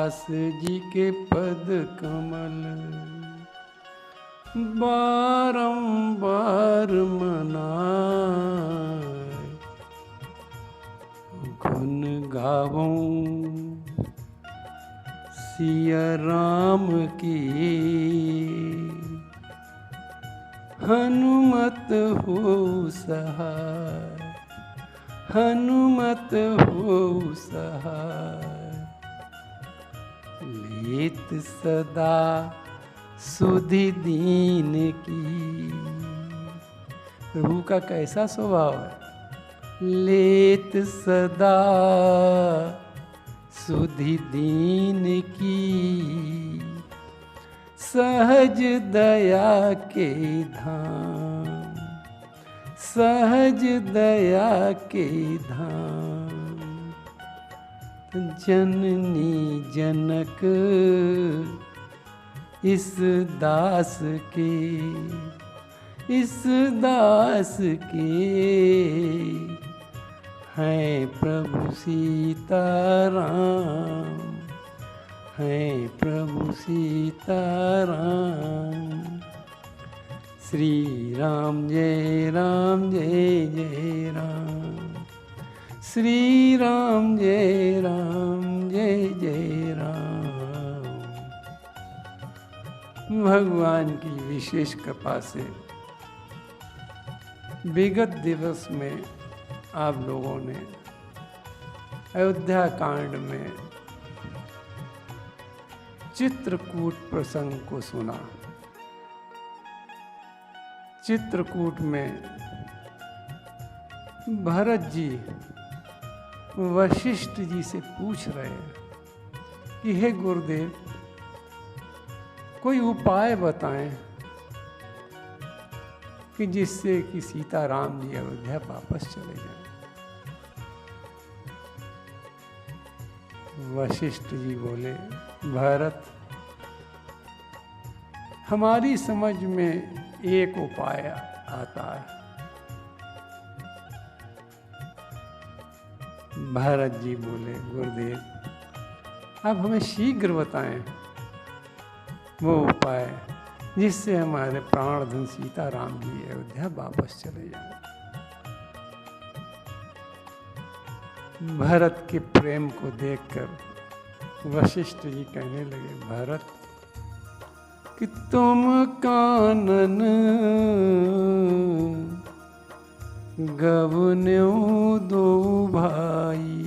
दास जी के पद कमल बारंबार मनाए। गुण गावों सिया राम की, हनुमत हो सहाय, हनुमत हो सहाय। लेत सदा सुधि दीन की। प्रभु का कैसा स्वभाव है? लेत सदा सुधि दीन की, सहज दया के धाम, सहज दया के धाम। जननी जनक इस दास के, इस दास के हैं प्रभु सीताराम, हैं प्रभु सीताराम। श्री राम जय जय राम, श्री राम जय जय राम। भगवान की विशेष कृपा से विगत दिवस में आप लोगों ने अयोध्या कांड में चित्रकूट प्रसंग को सुना। चित्रकूट में भरत जी वशिष्ठ जी से पूछ रहे हैं कि हे गुरुदेव, कोई उपाय बताएं कि जिससे कि सीताराम जी अयोध्या वापस चले जाएं। वशिष्ठ जी बोले, भरत, हमारी समझ में एक उपाय आता है। भरत जी बोले, गुरुदेव आप हमें शीघ्र बताएं वो उपाय जिससे हमारे प्राणधन सीताराम जी अयोध्या वापस चले जाएं। भरत के प्रेम को देखकर वशिष्ठ जी कहने लगे, भरत कि तुम कानन गवन्यो दो भाई।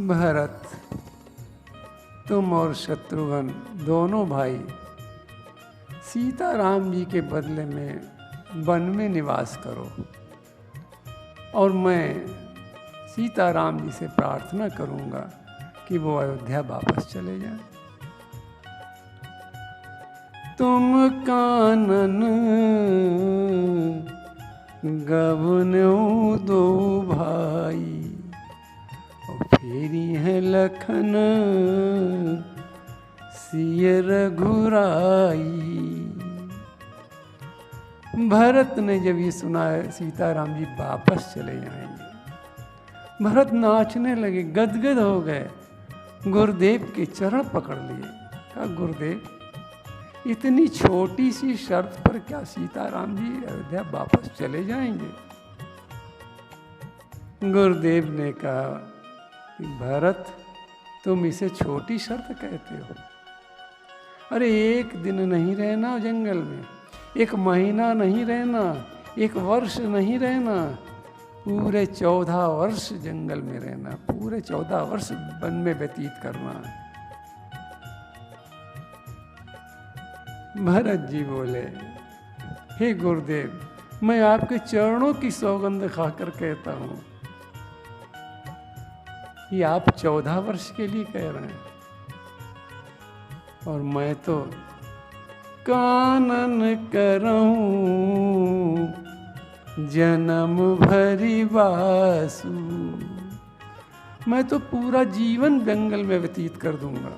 भरत, तुम और शत्रुघ्न दोनों भाई सीताराम जी के बदले में वन में निवास करो और मैं सीताराम जी से प्रार्थना करूंगा कि वो अयोध्या वापस चले जाएं। तुम कानन गवन्यो दो भाई, और फेरी है लखन सिय रघुराई। भरत ने जब ये सुना है सीताराम जी वापस चले जाएंगे, भरत नाचने लगे, गदगद हो गए, गुरुदेव के चरण पकड़ लिए। कहा, गुरुदेव इतनी छोटी सी शर्त पर क्या सीताराम जी अयोध्या वापस चले जाएंगे? गुरुदेव ने कहा कि भरत, तुम इसे छोटी शर्त कहते हो? अरे एक दिन नहीं रहना जंगल में, एक महीना नहीं रहना, एक वर्ष नहीं रहना, पूरे 14 वर्ष जंगल में रहना, पूरे 14 वर्ष वन में व्यतीत करना। भरत जी बोले, हे गुरुदेव, मैं आपके चरणों की सौगंध खाकर कहता हूँ कि आप 14 वर्ष के लिए कह रहे हैं, और मैं तो कानन करऊं जन्म भरी वासु। मैं तो पूरा जीवन जंगल में व्यतीत कर दूंगा,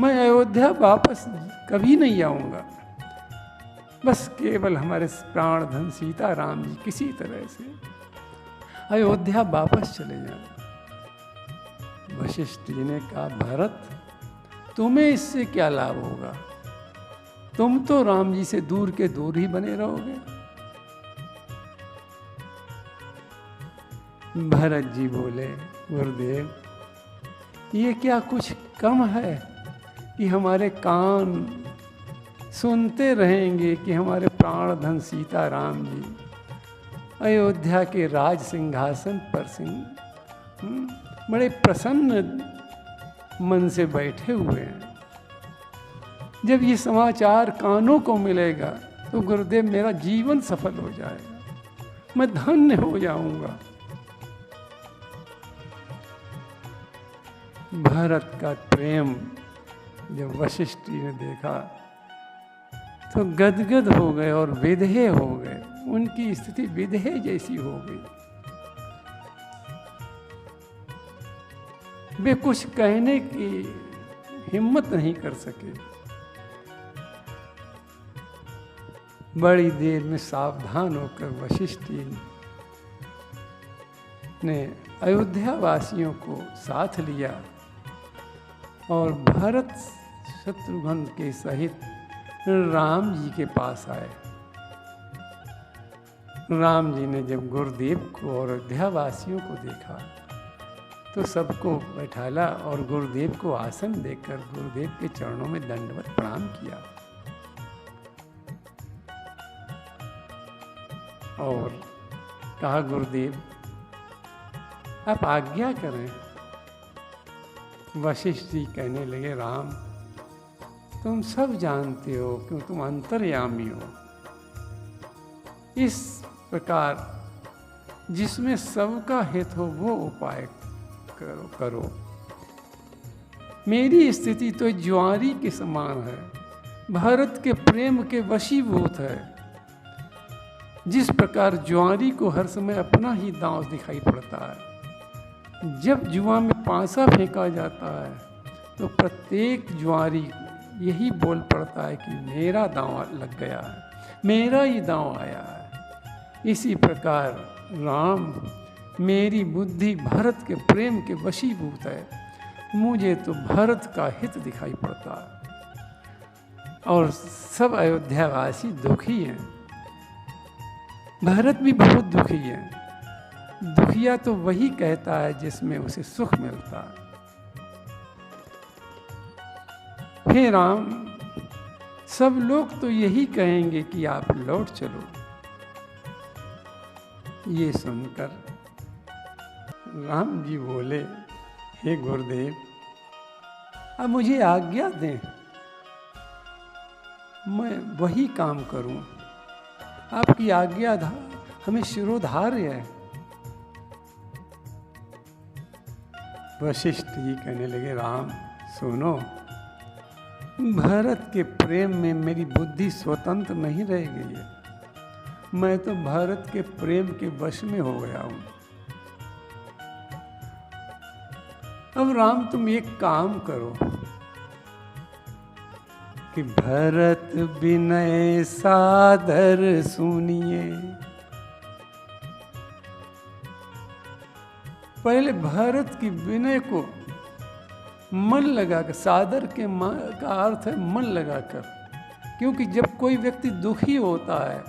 मैं अयोध्या वापस कभी नहीं आऊंगा। बस केवल हमारे प्राणधन सीताराम जी किसी तरह से अयोध्या वापस चले जाएं। वशिष्ठ जी ने कहा, भरत तुम्हें इससे क्या लाभ होगा, तुम तो राम जी से दूर के दूर ही बने रहोगे। भरत जी बोले, गुरुदेव ये क्या कुछ कम है कि हमारे कान सुनते रहेंगे कि हमारे प्राण धन सीताराम जी अयोध्या के राज सिंहासन पर बड़े प्रसन्न मन से बैठे हुए हैं। जब ये समाचार कानों को मिलेगा तो गुरुदेव मेरा जीवन सफल हो जाएगा, मैं धन्य हो जाऊंगा। भरत का प्रेम जब वशिष्ठ जी ने देखा तो गदगद हो गए और विधेय हो गए, उनकी स्थिति विधेय जैसी हो गई। वे कुछ कहने की हिम्मत नहीं कर सके। बड़ी देर में सावधान होकर वशिष्ठ जी ने अयोध्या वासियों को साथ लिया और भरत शत्रुघ्न के सहित राम जी के पास आए। राम जी ने जब गुरुदेव को और अयोध्या वासियों को देखा तो सबको बैठाला और गुरुदेव को आसन देकर गुरुदेव के चरणों में दंडवत प्रणाम किया और कहा, गुरुदेव आप आज्ञा करें। वशिष्ठ जी कहने लगे, राम तुम सब जानते हो क्यों तुम अंतर्यामी हो। इस प्रकार जिसमें सबका हित हो वो उपाय करो। मेरी स्थिति तो ज्वारी के समान है, भरत के प्रेम के वशीभूत है। जिस प्रकार ज्वारी को हर समय अपना ही दांव दिखाई पड़ता है, जब जुआ में पासा फेंका जाता है तो प्रत्येक ज्वारी यही बोल पड़ता है कि मेरा दांव लग गया है, मेरा ही दांव आया है। इसी प्रकार राम मेरी बुद्धि भरत के प्रेम के वशीभूत है, मुझे तो भरत का हित दिखाई पड़ता है और सब अयोध्यावासी दुखी हैं। भरत भी बहुत दुखी है। दुखिया तो वही कहता है जिसमें उसे सुख मिलता है। हे राम, सब लोग तो यही कहेंगे कि आप लौट चलो। ये सुनकर राम जी बोले, हे गुरुदेव अब मुझे आज्ञा दें, मैं वही काम करूं। आपकी आज्ञा हमें शिरोधार्य है। वशिष्ठ जी कहने लगे, राम सुनो, भरत के प्रेम में मेरी बुद्धि स्वतंत्र नहीं रह गई है, मैं तो भरत के प्रेम के वश में हो गया हूं। अब राम तुम एक काम करो कि भरत विनय सादर सुनिए। पहले भरत की विनय को मन लगाकर, सादर के का अर्थ है मन लगाकर, क्योंकि जब कोई व्यक्ति दुखी होता है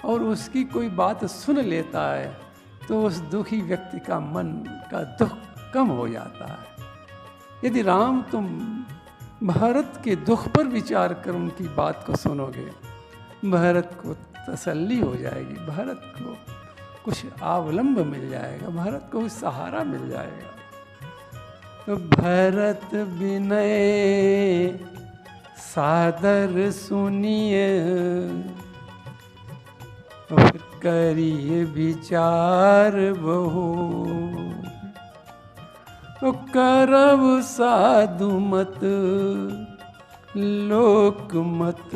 और उसकी कोई बात सुन लेता है तो उस दुखी व्यक्ति का मन का दुख कम हो जाता है। यदि राम तुम भरत के दुख पर विचार कर उनकी बात को सुनोगे, भरत को तसल्ली हो जाएगी, भरत को कुछ अवलंब मिल जाएगा, भरत को सहारा मिल जाएगा। तो भरत विनय सादर सुनिए, फिर करिए विचार बहु, करब साधु मत लोक मत,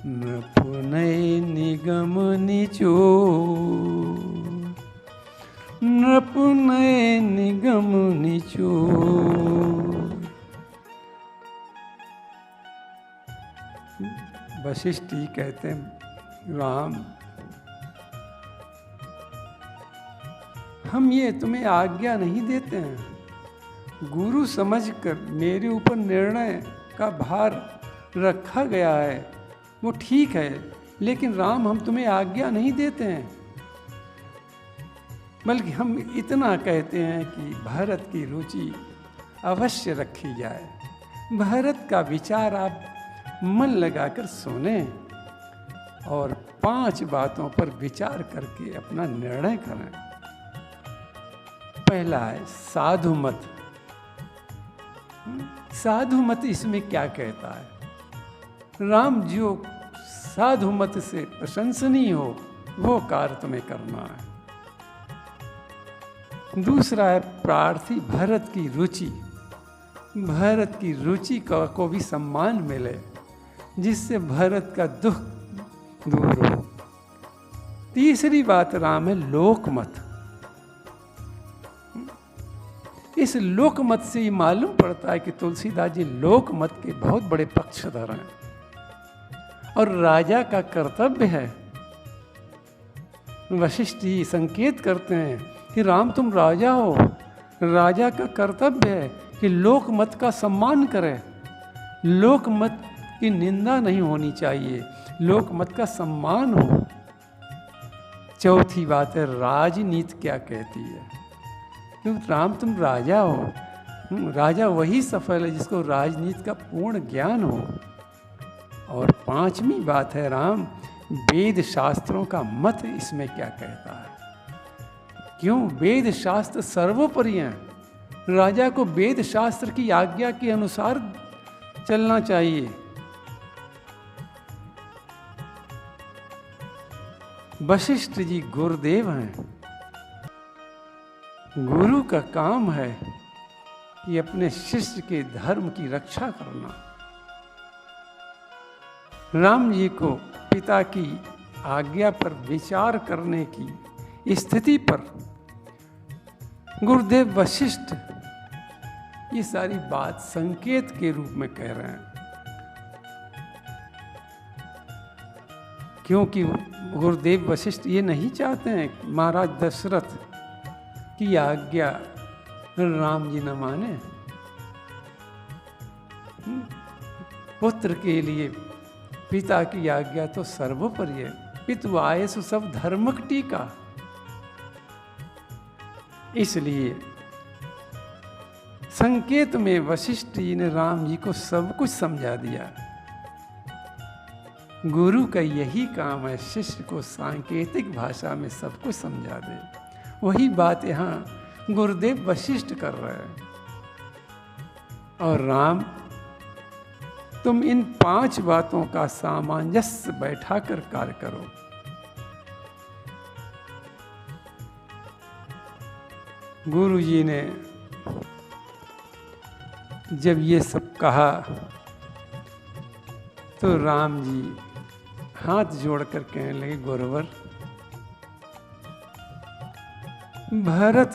नपुनय निगम निचो, नपुनय निगम निचो। वशिष्ठ जी कहते हैं, राम हम ये तुम्हें आज्ञा नहीं देते हैं। गुरु समझकर मेरे ऊपर निर्णय का भार रखा गया है, वो ठीक है, लेकिन राम हम तुम्हें आज्ञा नहीं देते हैं, बल्कि हम इतना कहते हैं कि भरत की रुचि अवश्य रखी जाए। भरत का विचार आप मन लगाकर सुने और 5 बातों पर विचार करके अपना निर्णय करें। पहला है साधु मत। साधु मत इसमें क्या कहता है? राम जो साधु मत से प्रशंसनीय हो वो कार्य तुम्हें करना है। दूसरा है प्रार्थी भरत की रुचि। भरत की रुचि को भी सम्मान मिले, जिससे भरत का दुख दूर हो। तीसरी बात राम है लोकमत। इस लोकमत से ये मालूम पड़ता है कि तुलसीदास जी लोकमत के बहुत बड़े पक्षधर हैं और राजा का कर्तव्य है। वशिष्ठ जी संकेत करते हैं कि राम तुम राजा हो, राजा का कर्तव्य है कि लोकमत का सम्मान करे, लोकमत की निंदा नहीं होनी चाहिए, लोकमत का सम्मान हो। चौथी बात है राजनीति क्या कहती है, क्योंकि राम तुम राजा हो, राजा वही सफल है जिसको राजनीति का पूर्ण ज्ञान हो। और 5वीं बात है राम वेद शास्त्रों का मत इसमें क्या कहता है। क्यों? वेद शास्त्र सर्वोपरि हैं। राजा को वेद शास्त्र की आज्ञा के अनुसार चलना चाहिए। वशिष्ठ जी गुरुदेव हैं। गुरु का काम है कि अपने शिष्य के धर्म की रक्षा करना। राम जी को पिता की आज्ञा पर विचार करने की स्थिति पर गुरुदेव वशिष्ठ ये सारी बात संकेत के रूप में कह रहे हैं, क्योंकि गुरुदेव वशिष्ठ ये नहीं चाहते हैं कि महाराज दशरथ की आज्ञा राम जी न माने। पुत्र के लिए पिता की आज्ञा तो सर्वोपरि है। पितु आयसु सब धर्मक टीका। इसलिए संकेत में वशिष्ठ जी ने राम जी को सब कुछ समझा दिया। गुरु का यही काम है, शिष्य को सांकेतिक भाषा में सब कुछ समझा दे। वही बात यहाँ गुरुदेव वशिष्ठ कर रहे हैं। और राम तुम इन 5 बातों का सामंजस्य बैठाकर कार्य करो। गुरु जी ने जब ये सब कहा तो राम जी हाथ जोड़कर कहने लगे, गुरुवर भरत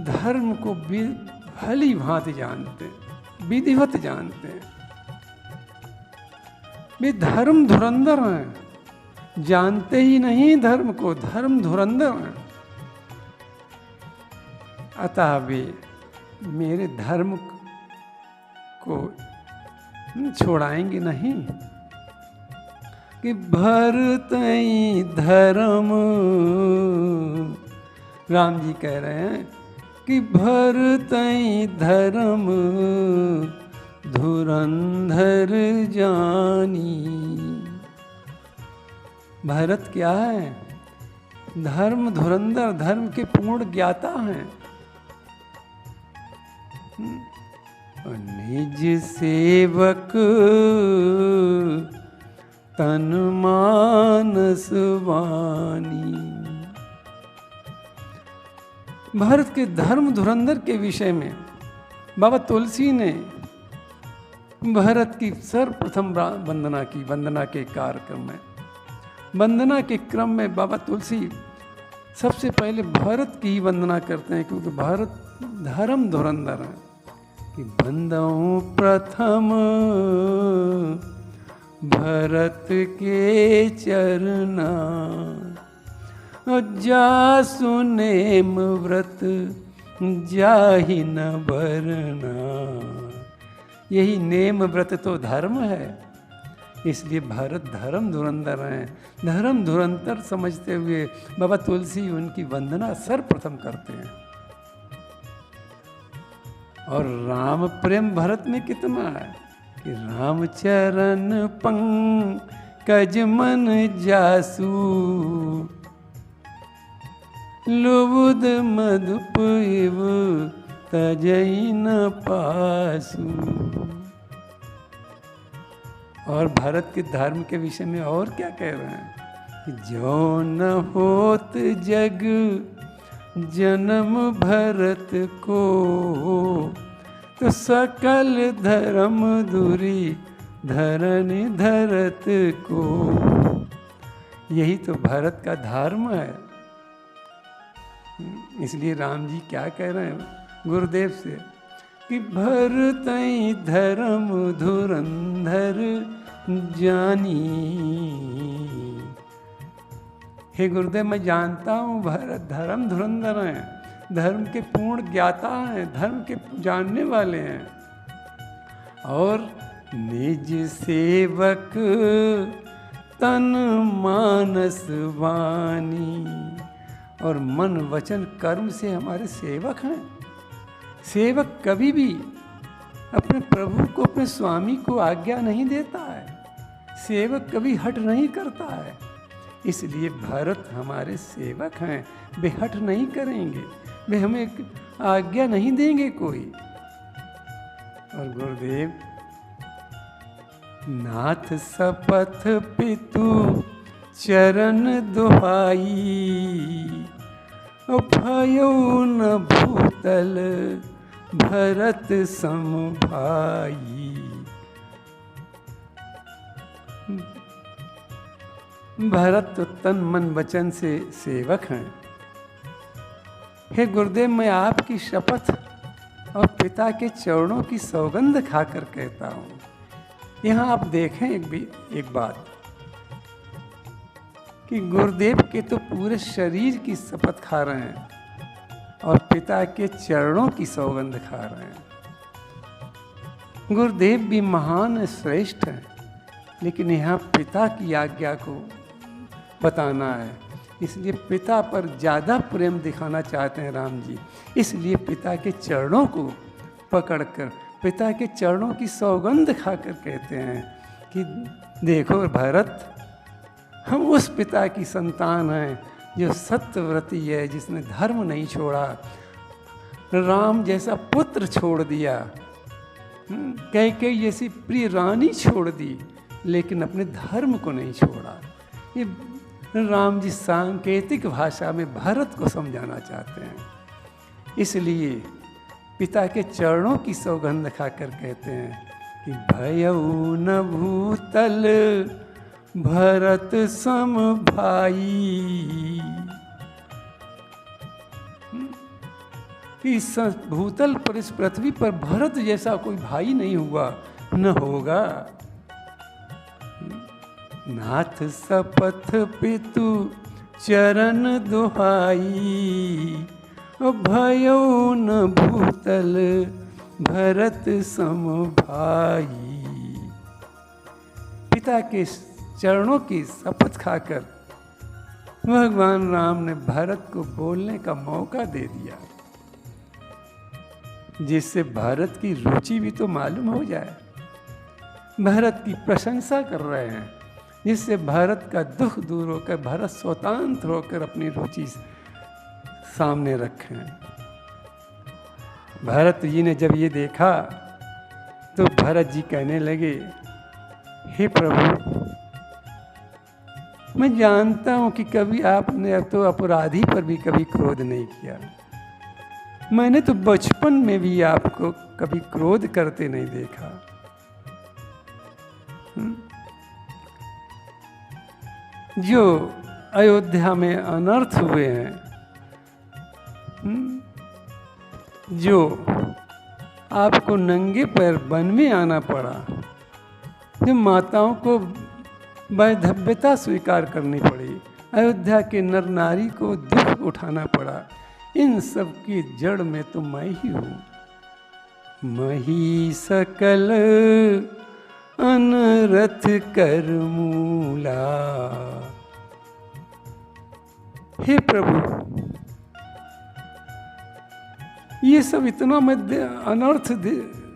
धर्म को भली भांति जानते, विधिवत जानते हैं, वे धर्म धुरंधर हैं, जानते ही नहीं धर्म को, धर्म धुरंधर हैं। अतः वे मेरे धर्म को छोड़ाएंगे नहीं कि भरतई धर्म। राम जी कह रहे हैं कि भरतई धर्म धुरंधर जानी। भरत क्या है? धर्म धुरंधर, धर्म के पूर्ण ज्ञाता हैं। निज सेवक तन मानस वानी। भरत के धर्म धुरंधर के विषय में बाबा तुलसी ने भरत की सर्वप्रथम वंदना की। वंदना के कार्यक्रम में, वंदना के क्रम में बाबा तुलसी सबसे पहले भरत की ही वंदना करते हैं, क्योंकि भरत धर्म धुरंधर है। कि बंदऊं प्रथम भरत के चरना, जासु नेम व्रत जाहि न बरना। यही नेम व्रत तो धर्म है, इसलिए भारत धर्म धुरंधर हैं। धर्म धुरंधर समझते हुए बाबा तुलसी उनकी वंदना सर्वप्रथम करते हैं। और राम प्रेम भरत में कितना है कि राम चरण पंकज मन जासु, लुबुद मधुप इव तजई न पासु। और भारत के धर्म के विषय में और क्या कह रहे हैं कि जो न होत जग जन्म भरत को, तो सकल धर्म दूरी धरनि धरत को। यही तो भारत का धर्म है। इसलिए राम जी क्या कह रहे हैं गुरुदेव से कि भरतई धर्म धुरंधर जानी। हे गुरुदेव, मैं जानता हूँ भरत धर्म धुरंधर हैं, धर्म के पूर्ण ज्ञाता हैं, धर्म के जानने वाले हैं। और निज सेवक तन मानस वाणी, और मन वचन कर्म से हमारे सेवक हैं। सेवक कभी भी अपने प्रभु को, अपने स्वामी को आज्ञा नहीं देता है। सेवक कभी हट नहीं करता है। इसलिए भरत हमारे सेवक हैं, वे हट नहीं करेंगे, वे हमें आज्ञा नहीं देंगे कोई। और गुरुदेव, नाथ सपथ पितु चरण दुहाई, भयो न भूतल भरत सम भाई। भरत तो तन मन वचन से सेवक हैं। हे गुरुदेव, मैं आपकी शपथ और पिता के चरणों की सौगंध खाकर कहता हूँ। यहाँ आप देखें एक बात कि गुरुदेव के तो पूरे शरीर की शपथ खा रहे हैं और पिता के चरणों की सौगंध खा रहे हैं। गुरुदेव भी महान श्रेष्ठ हैं, लेकिन यहाँ पिता की आज्ञा को बताना है, इसलिए पिता पर ज़्यादा प्रेम दिखाना चाहते हैं राम जी। इसलिए पिता के चरणों को पकड़कर, पिता के चरणों की सौगंध खाकर कहते हैं कि देखो भरत, हम उस पिता की संतान हैं जो सत्यव्रती है, जिसने धर्म नहीं छोड़ा, राम जैसा पुत्र छोड़ दिया, कैकेयी जैसी प्रिय रानी छोड़ दी, लेकिन अपने धर्म को नहीं छोड़ा। ये राम जी सांकेतिक भाषा में भरत को समझाना चाहते हैं। इसलिए पिता के चरणों की सौगंध खाकर कहते हैं कि भयउ न भूतल भरत सम भाई। इस भूतल पर, इस पृथ्वी पर भरत जैसा कोई भाई नहीं हुआ, न होगा। नाथ सपथ पितु चरण दुहाई, भयो न भूतल भरत सम भाई। पिता के चरणों की शपथ खाकर भगवान राम ने भरत को बोलने का मौका दे दिया, जिससे भरत की रुचि भी तो मालूम हो जाए। भरत की प्रशंसा कर रहे हैं, जिससे भरत का दुख दूर होकर भरत स्वतंत्र होकर अपनी रुचि सामने रखें। भरत जी ने जब ये देखा तो भरत जी कहने लगे, हे प्रभु, मैं जानता हूँ कि कभी आपने तो अपराधी पर भी कभी क्रोध नहीं किया। मैंने तो बचपन में भी आपको कभी क्रोध करते नहीं देखा। जो अयोध्या में अनर्थ हुए हैं, जो आपको नंगे पैर वन में आना पड़ा, जो माताओं को वैधव्यता स्वीकार करनी पड़ी, अयोध्या के नर नारी को दुख उठाना पड़ा। इन सब की जड़ में तो मैं ही हूँ। मही सकल अनरथ कर मूला। हे प्रभु, ये सब इतना मैं अनर्थ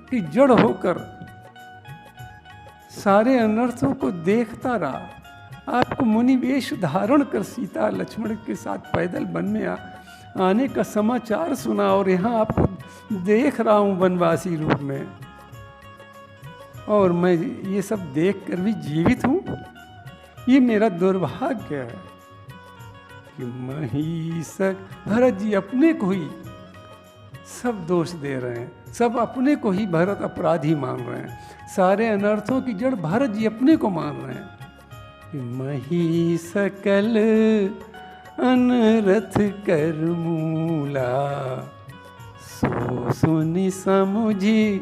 की जड़ होकर सारे अनर्थों को देखता रहा। आपको मुनि वेश धारण कर सीता लक्ष्मण के साथ पैदल वन में आने का समाचार सुना और यहाँ आपको देख रहा हूँ वनवासी रूप में, और मैं ये सब देख कर भी जीवित हूँ। ये मेरा दुर्भाग्य है कि महिषक। भरत जी अपने को ही सब दोष दे रहे हैं, सब अपने को ही भरत अपराधी मान रहे हैं। सारे अनर्थों की जड़ भरत जी अपने को मान रहे हैं। मही सकल अनरथ कर मूला, सो सुनि समुझी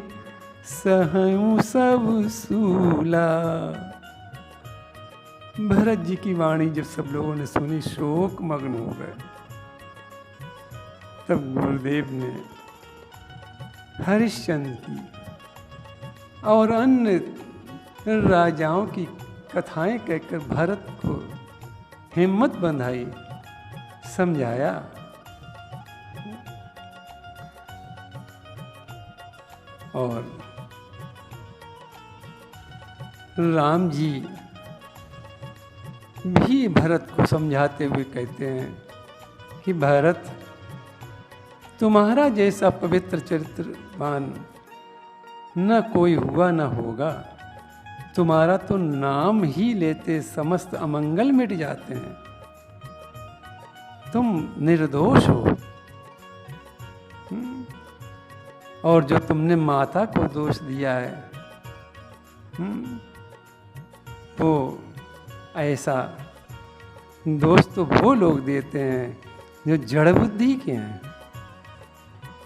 सहु सब सूला। भरत जी की वाणी जब सब लोगों ने सुनी, शोक मग्न हो गए। तब गुरुदेव ने हरिश्चंद्र की और अन्य राजाओं की कथाएं कहकर भरत को हिम्मत बंधाई, समझाया। और राम जी भी भरत को समझाते हुए कहते हैं कि भरत, तुम्हारा जैसा पवित्र चरित्रवान न कोई हुआ न होगा। तुम्हारा तो नाम ही लेते समस्त अमंगल मिट जाते हैं। तुम निर्दोष हो। और जो तुमने माता को दोष दिया है, वो ऐसा दोष तो वो लोग देते हैं जो जड़ बुद्धि के हैं।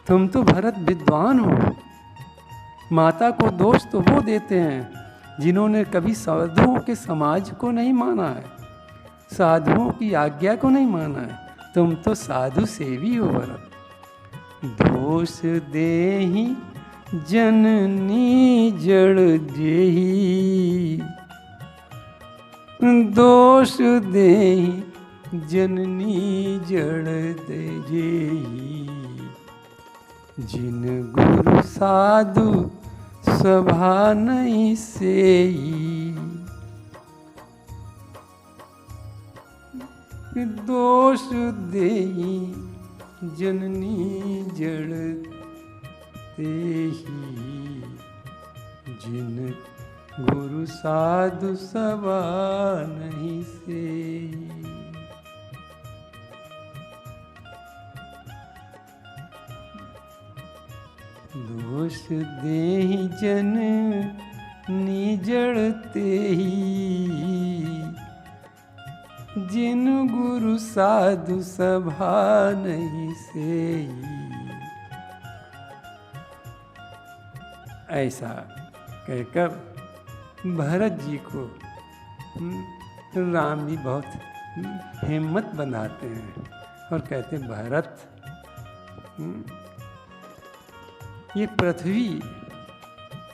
तुम तो भरत विद्वान हो। माता को दोष तो वो देते हैं जिन्होंने कभी साधुओं के समाज को नहीं माना है, साधुओं की आज्ञा को नहीं माना है। तुम तो साधु सेवी हो भरत। दोष देहि जननी जड़ जेहि, दोष देहि जननी जड़ जेहि। जिन गुरु साधु सभा नहीं सेई, दोष देहि जननी जड़ तेहि। जिन गुरु साधु सभा नहीं सेई। दोष देहि जननी जड़ तेहि। जिन गुरु साधु सभा नहीं सेई। ऐसा कहकर भरत जी को राम जी बहुत हिम्मत बनाते हैं और कहते हैं, भरत, ये पृथ्वी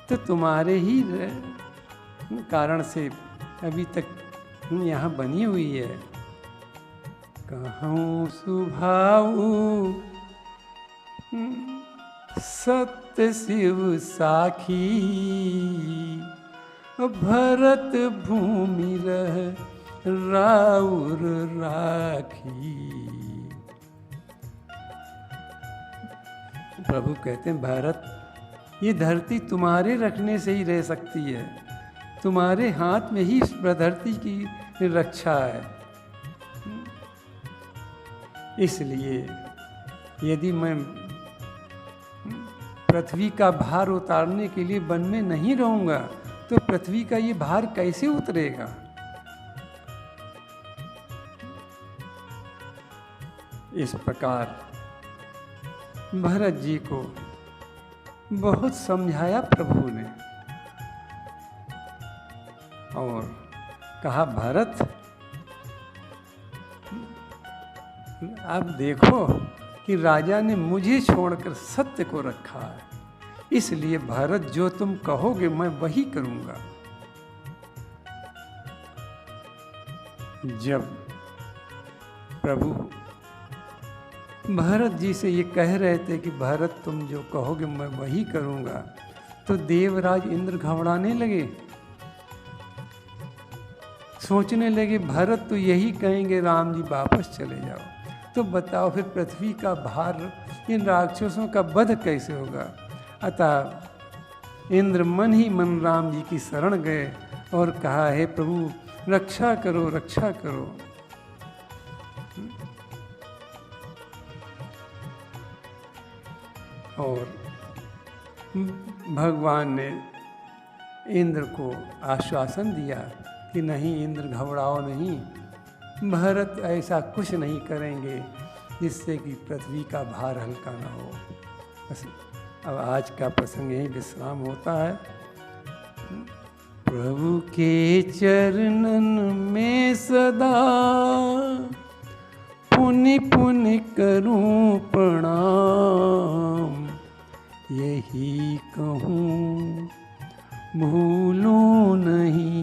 तो तुम्हारे ही कारण से अभी तक यहाँ बनी हुई है। कहूँ सुभाऊ सत्य शिव साखी, भरत भूमि रह राउर राखी। प्रभु कहते हैं, भरत, ये धरती तुम्हारे रखने से ही रह सकती है। तुम्हारे हाथ में ही इस धरती की रक्षा है। इसलिए यदि मैं पृथ्वी का भार उतारने के लिए वन में नहीं रहूंगा तो पृथ्वी का ये भार कैसे उतरेगा। इस प्रकार भरत जी को बहुत समझाया प्रभु ने और कहा, भरत, आप देखो कि राजा ने मुझे छोड़कर सत्य को रखा है, इसलिए भरत जो तुम कहोगे मैं वही करूंगा। जब प्रभु भरत जी से ये कह रहे थे कि भरत तुम जो कहोगे मैं वही करूंगा, तो देवराज इंद्र घबराने लगे, सोचने लगे भरत तो यही कहेंगे राम जी वापस चले जाओ, तो बताओ फिर पृथ्वी का भार इन राक्षसों का वध कैसे होगा। अतः इंद्र मन ही मन राम जी की शरण गए और कहा, हे प्रभु रक्षा करो रक्षा करो। और भगवान ने इंद्र को आश्वासन दिया कि नहीं इंद्र घबराओ नहीं, भरत ऐसा कुछ नहीं करेंगे जिससे कि पृथ्वी का भार हल्का ना हो। बस अब आज का प्रसंग यही विश्राम होता है। प्रभु के चरणन में सदा पुनि पुनि करूं प्रणाम, यही कहूँ भूलूं नहीं